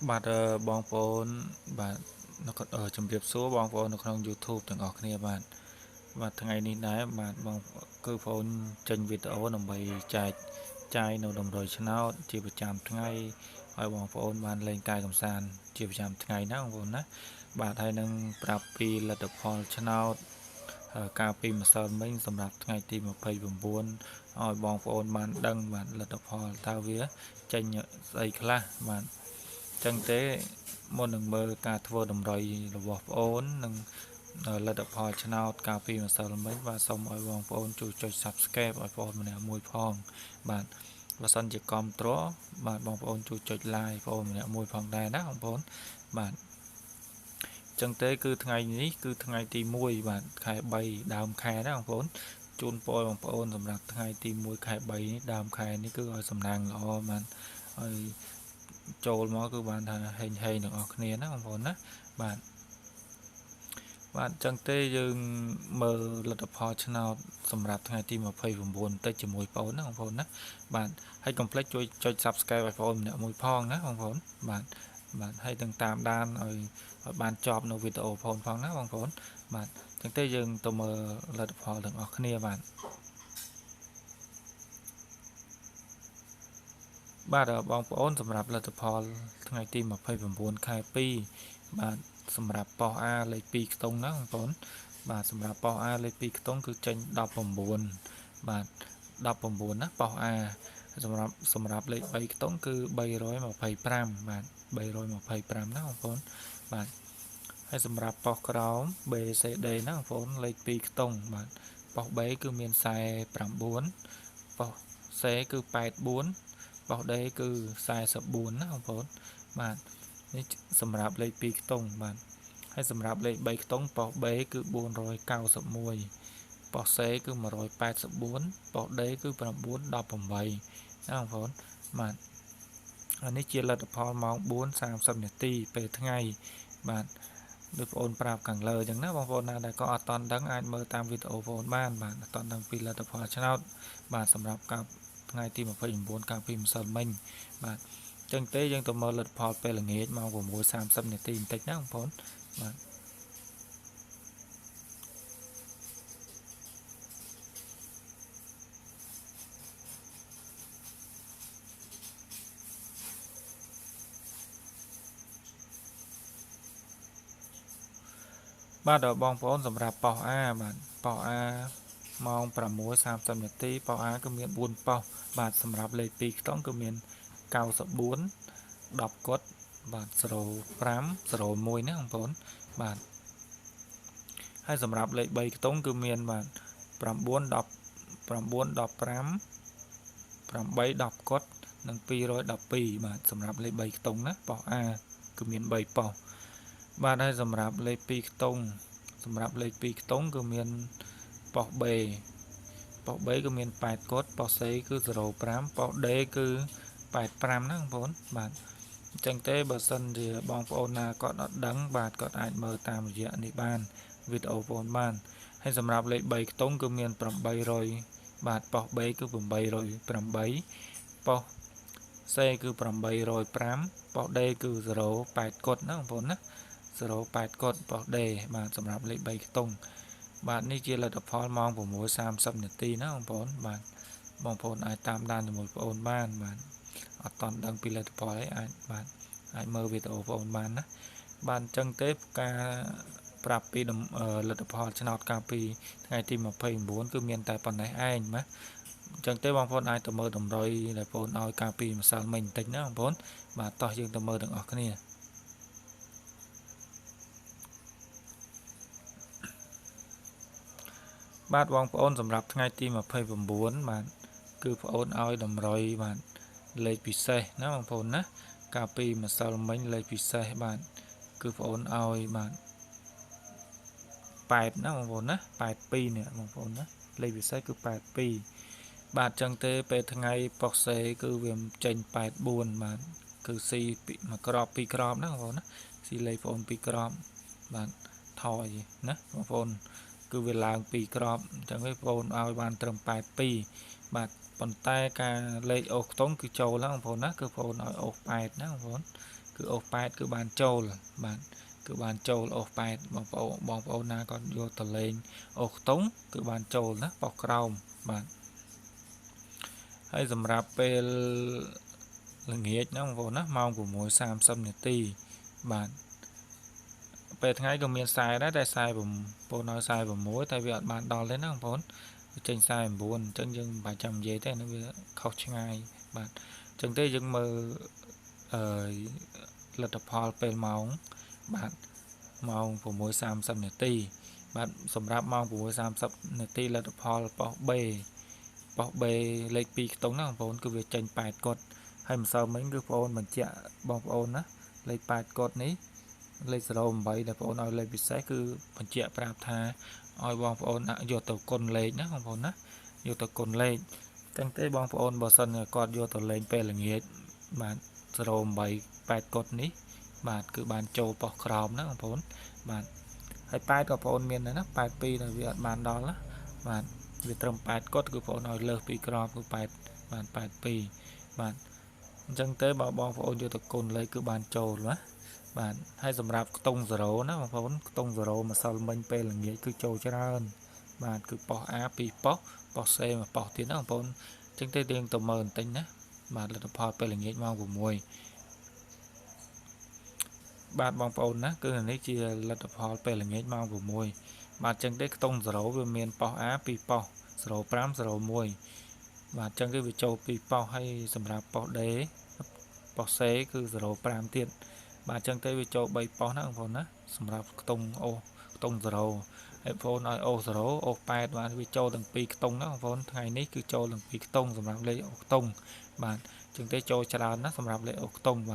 បាទបងប្អូនបាទជំរាបសួរបងប្អូននៅក្នុង YouTube ទាំងអស់គ្នាបាទថ្ងៃនេះដែរបាទបងគឺបងប្អូនចេញវីដេអូដើម្បីចែកចាយនៅតម្រុយឆ្នោតជាប្រចាំថ្ងៃឲ្យបងប្អូនបានលេងកាយកម្សាន្តជាប្រចាំថ្ងៃណាបងប្អូនណាបាទហើយនឹងប្រាប់ពីលទ្ធផលឆ្នោតកាលពីម្សិលមិញសម្រាប់ថ្ងៃទី29ឲ្យបងប្អូនបានដឹងបាទលទ្ធផលតើវាចេញស្អីខ្លះបាទចឹងទេមុននឹងមើលការធ្វើតម្រុយរបស់ប្អូននិងលទ្ធផលឆ្នោតកាលពីម្សិលមិញបាទសូមឲ្យបងប្អូនជួយចុច Subscribe ឲ្យបងម្នាក់មួយផងបាទបើសិនជាគាំទ្របាទបងប្អូនជួយចុច Like បងម្នាក់មួយផងដែរណាបងប្អូនបាទចឹងទេគឺថ្ងៃនេះគឺថ្ងៃទី1បាទខែ3ដើមខែណាបងប្អូនជូនពរបងប្អូនសម្រាប់ថ្ងៃទី1ខែ3នេះដើមខែនេះគឺឲ្យសំណាងល្អបាទឲ្យចូលមកគឺបានថាហេងទាំងអស់គ្នាណាបងប្អូនណាបាទចឹងទេយើងមើលលទ្ធផលឆ្នោតសម្រាប់ថ្ងៃទី29បន្តិចជាមួយបងប្អូនណាបងប្អូនណាបាទហើយកុំភ្លេចជួយចុច Subscribe ឲ្យបងប្អូនម្នាក់មួយផងណាបងប្អូនបាទហើយទាំងតាមដានឲ្យបានចប់នៅវីដេអូបងប្អូនផងណាបងប្អូនបាទចឹងទេយើងទៅមើលលទ្ធផលទាំងអស់គ្នាបាទបងប្អូនសម្រាប់លទ្ធផលថ្ងៃទី29ខែ2បាទសម្រាប់ប៉ោះ A លេខ2ខ្ទង់ណាបងប្អូនបាទសម្រាប់ប៉ោះ A លេខ2ខ្ទង់គឺចេញ19បាទ19ណាប៉ោះ A សម្រាប់លេខ3ខ្ទង់គឺ325បាទ325ណាបងប្អូនបាទហើយសម្រាប់ប៉ោះក្រោម B C D ណាបងប្អូនលេខ2ខ្ទង់បាទប៉ោះ B គឺមាន49ប៉ោះ C គឺ84ប៉ោះ D គឺ44ណាបងប្អូនបាទនេះសម្រាប់លេខ2ខ្ទង់បាទហើយសម្រាប់លេខ3ខ្ទង់ប៉ោះ B គឺ491ប៉ោះ C គឺ184ប៉ោះ D គឺ918ណាបងប្អូនបាទនេះជាលទ្ធផលម៉ោង 4:30 នាទីពេលថ្ងៃបាទដូចបងប្អូនប្រាប់ខាងលើអញ្ចឹងណាបងប្អូនណាដែលក៏អត់តាន់ដឹងអាចមើលតាមវីដេអូបងប្អូនបានបាទអត់តាន់ដឹងពីលទ្ធផលឆ្នោតបាទសម្រាប់កាលថ្ងៃទី29កាលពីម្សិលមិញបាទចឹងទេយើងទៅមើលលទ្ធផលពេលល្ងាចម៉ោង 6:30 នាទីបន្តិចណាបងប្អូនបាទបាទបងប្អូនសម្រាប់ប៉ោះ A បាទប៉ោះ A ម៉ោង 6:30 នាទីប៉ោះ A គឺមាន4ប៉ោះបាទសម្រាប់លេខ2ខ្ទង់គឺមាន94 10កុដបាទ05 01ណាបងប្អូនបាទហើយសម្រាប់លេខ3ខ្ទង់គឺមានបាទ9 10 9 15 8 10កុដនិង212បាទសម្រាប់លេខ3ខ្ទង់ណាប៉ោះ A គឺមាន3ប៉ោះបាទហើយសម្រាប់លេខ2ខ្ទង់គឺមានប៉ោះ B គឺមាន8កុដប៉ោះ C គឺ05ប៉ោះ D គឺ85ណាបងប្អូនបាទអញ្ចឹងទេបើសិនជាបងប្អូនណាគាត់អត់ដឹងបាទគាត់អាចមើលតាមរយៈនេះបានវីដេអូបងប្អូនបានហើយសម្រាប់លេខ3ខ្ទង់គឺមាន800បាទប៉ោះ B គឺ808ប៉ោះ C គឺ805ប៉ោះ D គឺ08កុដណាបងប្អូនណា08កុដប៉ោះ D បាទសម្រាប់លេខ3ខ្ទង់បាទនេះជាលទ្ធផលម៉ោង 6:30 នាទីណាបងប្អូនបាទបងប្អូនអាចតាមដានជាមួយបងប្អូនបានបាទអត់តន់ដឹងពីលទ្ធផលអីអាចមើលវីដេអូបងប្អូនបានណាបាទអញ្ចឹងទេការប្រាប់ពីលទ្ធផលឆ្នោតកាលពីថ្ងៃទី29គឺមានតែប៉ុណ្ណេះឯងណាអញ្ចឹងទេបងប្អូនអាចទៅមើលតម្រុយដែលបងប្អូនឲ្យកាលពីម្សិលមិញបន្តិចណាបងប្អូនបាទតោះយើងទៅមើលទាំងអស់គ្នាបាទបងប្អូនសម្រាប់ថ្ងៃទី29បាទគឺបងប្អូនឲ្យតម្រុយបាទលេខពិសេសណាបងប្អូនណាកាលពីម្សិលមិញលេខពិសេសបាទគឺបងប្អូនឲ្យបាទ8ណាបងប្អូនណា82នេះបងប្អូនណាលេខពិសេសគឺ82បាទចឹងទេពេលថ្ងៃប៉ុកសេគឺវាចេញ84បាទគឺស៊ីមួយក្របពីរក្របណាបងប្អូនណាស៊ីលេខបងប្អូនពីរក្របបាទថយណាបងប្អូនគឺវាឡើង2ក្របអញ្ចឹងបងប្អូនឲ្យបានត្រឹម82បាទប៉ុន្តែការលេខអូសខ្ទង់គឺចូលណាបងប្អូនណាគឺបងប្អូនឲ្យអូស8ណាបងប្អូន cứ ốp bát cứ bàn trâu bạn cứ bàn trâu ốp bát bong bóng na còn vô tờ lên ốp tống cứ bàn trâu đó bọc rau bạn hay dùm rạp về là nghĩa nó vô nó mong của mỗi sam xâm nhật ti bạn về tháng ấy có miền sai đó đại sai vùng vô nói sai vùng muối tại vì bạn đo lên nó không vốn trên sai buồn chân dân 300 giấy thế nó không ngay bạn chân tế dân mơ lật đập hò về mong bạn mong của mỗi sam xâm nhật ti bạn sầm rạp mong của mỗi sam xâm nhật ti lật đập hò bỏ bê lấy pi tống nó vốn cứ việc tranh bài cột hay mà sao mấy cái phone mình chạ bong phone á lấy bài cột ní lấy rồi vậy là phone nói lấy bị sai cứ mình chạ prap tha oi bong phone vô tàu côn lên nhá không phone á vô tàu côn lên tranh tế bong phone bờ sân còn vô tàu lên pe là nghĩa bạn rồi vậy bài cột ní bạn cứ bàn châu bỏ crom đó không phone bạn hay bài của phone miền này nó bài pi là việc bàn đó lá bạn việc trồng bát cốt của phổ nói lơ pi crom của bát pi bạn chân tế bảo bong phổ vô tập cồn lấy cứ bàn trầu nữa bạn hay dùm rạp tông rổ nó mà phổ tông rổ mà sau mình pe là nghĩa cứ trầu cho ra hơn bạn cứ bỏ a pi bỏ c mà bỏ tiếng nó phổ chân tế điên tầm mờn tính á bạn là tập họ pe là nghĩa mau của mùi bạn bong phổ á cứ là lấy chia là tập họ pe là nghĩa mau của mùi bạn chân tế tông rổ về miền bỏ a pi bỏ rổ pram rổ mùi và trong cái việc châu pi bao hay sầm rạp bao đế bao xế cứ rổ pram tiền và trong cái việc châu bay bao nó còn á sầm rạp tông rổ hệ phone nói ô rổ ô pad và việc châu từng pi tông nó còn ngày nấy cứ châu từng pi tông sầm rạp lấy ô tông bạn trong cái châu trà nó sầm rạp lấy ô tông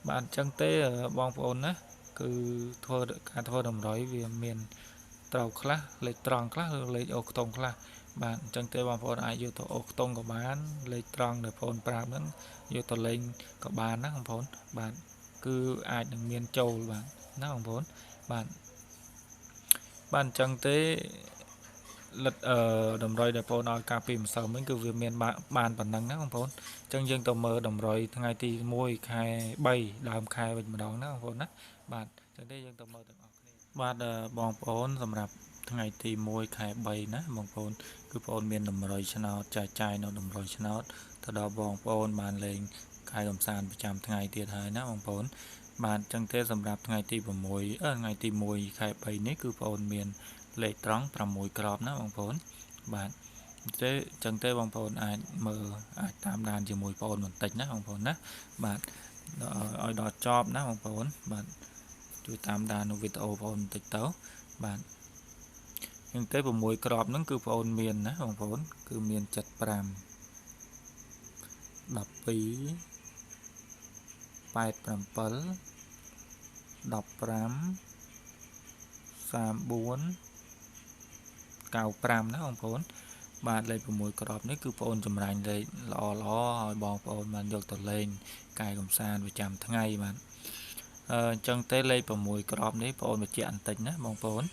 bạn trong cái bong phone á cứ thua được cả thua đồng rồi vì miền tàu class lấy tròn class lấy ô tông class bạn chân tế bằng phone ai vô tổ tông của bạn lấy tròn để phone pram nó vô tổ lên của bạn nó không phone bạn cứ ai đừng miền châu bạn nó không phone bạn chân tế lật ở đồng rồi để phone nói cà phê mà sau mấy cái việc miền bạn bản năng nó không phone chân dân tàu mơ đồng rồi ngày thì môi khai bay làm khai mình mà đón nó không phone á bạn chân tế dân tàu mơ bạn bong phoneสำหรับថ្ងៃទី1ខែ3ណាបងប្អូនគឺបងប្អូនមានតម្រុយឆ្នោតចាយនៅតម្រុយឆ្នោតទៅដល់បងប្អូនបានលេងកាយកំសាន្តប្រចាំថ្ងៃទៀតហើយណាបងប្អូនបានចឹងទេសម្រាប់ថ្ងៃទី6ថ្ងៃទី1ខែ3នេះគឺបងប្អូនមានលេខត្រង់6ក្របណាបងប្អូនបាទទេចឹងទេបងប្អូនអាចមើលអាចតាមដានជាមួយបងប្អូនបន្តិចណាបងប្អូនណាបាទឲ្យដល់ចប់ណាបងប្អូនបាទជួយតាមដាននៅវីដេអូបងប្អូនបន្តិចទៅបាទnhưng tới 6 ក្របហ្នឹងគឺបងប្អូនមានណាបងប្អូនគឺមាន75 12 15 34 95ណាបងប្អូនបាទលេខ6ក្របនេះគឺបងប្អូនចម្រាញ់លេខល្អឲ្យបងប្អូនបានយកទៅលេងកាយកំសាន្តប្រចាំថ្ងៃបាទអញ្ចឹងទេលេខ6ក្របនេះបងប្អូនបញ្ជាក់បន្តិចណាបងប្អូន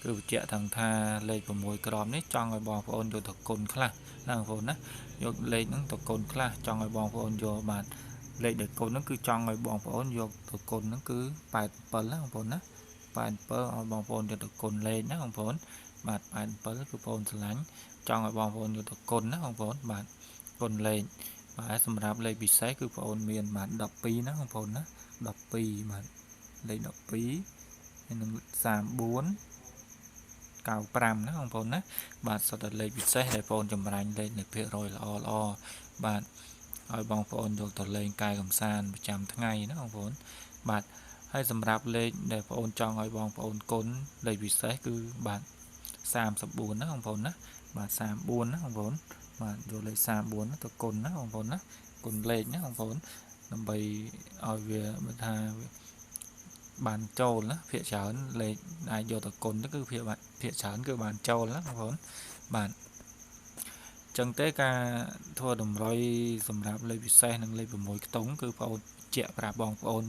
គឺបញ្ជាក់ទាំងថាលេខ6ក្របនេះចង់ឲ្យបងប្អូនយកទៅគុណខ្លះណាបងប្អូនណាយកលេខហ្នឹងទៅគុណខ្លះចង់ឲ្យបងប្អូនយកបាទលេខដែលគុណហ្នឹងគឺចង់ឲ្យបងប្អូនយកទៅគុណហ្នឹងគឺ87ណាបងប្អូនណា87ឲ្យបងប្អូនយកទៅគុណលេខណាបងប្អូនបាទ87គឺបងប្អូនឆ្លាញ់ចង់ឲ្យបងប្អូនយកទៅគុណណាបងប្អូនបាទគុណលេខបាទសម្រាប់លេខពិសេសគឺបងប្អូនមានបាទ12ណាបងប្អូនណា12បាទលេខ12ហើយនឹង34 95ណាបងប្អូនណាបាទសុទ្ធតែលេខពិសេសដែលបងប្អូនចម្រាញ់លេខនៅភាគរយល្អបាទឲ្យបងប្អូនយកទៅលេងកាយកំសាន្តប្រចាំថ្ងៃណាបងប្អូនបាទហើយសម្រាប់លេខដែលបងប្អូនចង់ឲ្យបងប្អូនគុណលេខពិសេសគឺបាទ34ណាបងប្អូនណាបាទ34ណាបងប្អូនបាទយកលេខ34ទៅគុណណាបងប្អូនណាគុណលេខណាបងប្អូនដើម្បីឲ្យវាមិនថាបានចូលណាភាគច្រើនលេខអាចយកទៅគុណទៅគឺភាគច្រើនគឺបានចូលណាបងប្អូនបាទចឹងទេការធ្វើតម្រុយសម្រាប់លេខពិសេសនិងលេខ6ខ្ទង់គឺបងប្អូនជាក់ប្រាប់បងប្អូន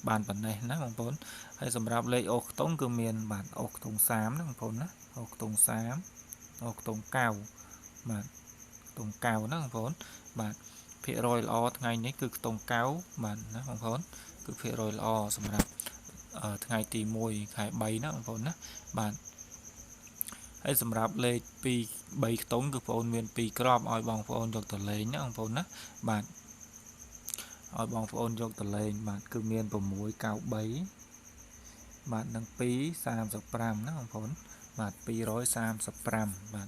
បានប៉ុណ្ណេះណាបងប្អូនហើយសម្រាប់លេខអូខ្ទង់គឺមានបាទអូខ្ទង់30ណាបងប្អូនណាអូខ្ទង់30អូខ្ទង់9បាទខ្ទង់9ណាបងប្អូនបាទ ភាគរយល្អថ្ងៃនេះគឺខ្ទង់កៅបាទណាបងប្អូនគឺភាគរយល្អសម្រាប់ថ្ងៃទី1ខែ3ណាបងប្អូនណាបាទហើយសម្រាប់លេខ2 3ខ្ទង់គឺបងប្អូនមាន2គ្រាប់ឲ្យបងប្អូនយកទៅលេងណាបងប្អូនណាបាទឲ្យបងប្អូនយកទៅលេងបាទគឺមាន693បាទនិង235ណាបងប្អូនបាទ235បាទ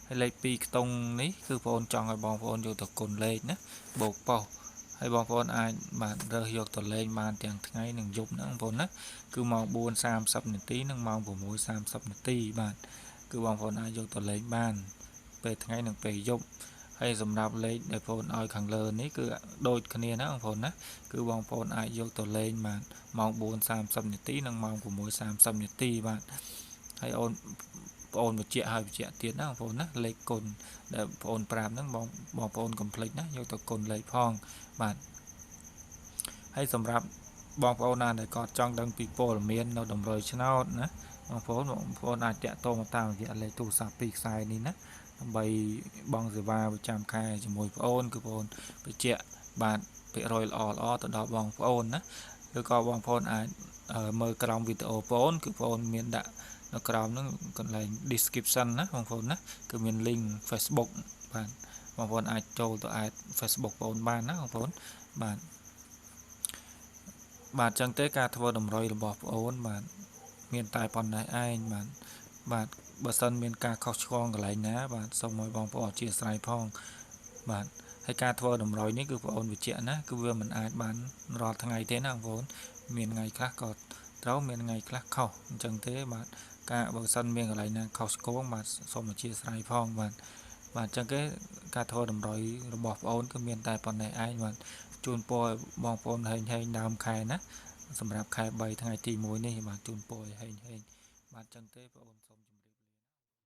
ហើយលេខ2ខ្ទង់នេះគឺបងប្អូនចង់ឲ្យបងប្អូនយកទៅគុណលេខណាបូកប៉ុសហើយបងប្អូនអាចបាទរើសយកទៅលេងបានទាំងថ្ងៃនិងយប់ណាបងប្អូនណាគឺម៉ោង 4:30 នាទីនិងម៉ោង 6:30 នាទីបាទគឺបងប្អូនអាចយកទៅលេងបានពេលថ្ងៃនិងពេលយប់ហើយសម្រាប់លេខដែលបងប្អូនឲ្យខាងលើនេះគឺដូចគ្នាណាបងប្អូនណាគឺបងប្អូនអាចយកទៅលេងបានម៉ោង 4:30 នាទីនិងម៉ោង 6:30 នាទីបាទហើយបងប្អូនបញ្ជាក់ទៀតណាបងប្អូនណាលេខគុណដែលបងប្អូនប្រាប់ហ្នឹងបងប្អូនកុំភ្លេចណាយកទៅគុណលេខផងបាទហើយសម្រាប់បងប្អូនណាដែលគាត់ចង់ដឹងពីព័ត៌មាននៅតម្រុយឆ្នោតណាបងប្អូនអាចតាក់ទងមកតាមរយៈលេខទូរស័ព្ទ2ខ្សែនេះណាដើម្បីបង់សេវាប្រចាំខែជាមួយបងប្អូនគឺបងប្អូនបញ្ជាក់បាទភាគរយល្អទៅដល់បងប្អូនណាឬក៏បងប្អូនអាចមើលក្រោមវីដេអូបងប្អូនគឺបងប្អូនមានដាក់នៅក្រោមហ្នឹងកន្លែង description ណាបងប្អូនណាគឺមាន link Facebook បាទបងប្អូនអាចចូលទៅ add Facebook បងប្អូនបានណាបងប្អូនបាទចឹងទេការធ្វើតម្រុយរបស់បងប្អូនបាទមានតែប៉ុណ្ណេះឯងបាទបើសិនមានការខុសឆ្គងកន្លែងណាបាទសូមឲ្យបងប្អូនអធិស្ឋានផងបាទហើយការធ្វើតម្រុយនេះគឺបងប្អូនបញ្ជាក់ណាគឺវាមិនអាចបានរាល់ថ្ងៃទេណាបងប្អូនមានថ្ងៃខ្លះក៏ត្រូវមានថ្ងៃខ្លះខុសអញ្ចឹងទេបាទការបើសិនមានកន្លែងណាខុសឆ្គងបាទសូមអធិស្ឋានផងបាទអញ្ចឹងគេការធ្វើតម្រុយរបស់បងប្អូនគឺមានតែប៉ុណ្ណេះឯងបាទជូនពរបងប្អូនហែងដើមខែណាសម្រាប់ខែ3ថ្ងៃទី1នេះបាទជូនពរឲ្យហែងបាទអញ្ចឹងទេបងប្អូនសូមជម្រាប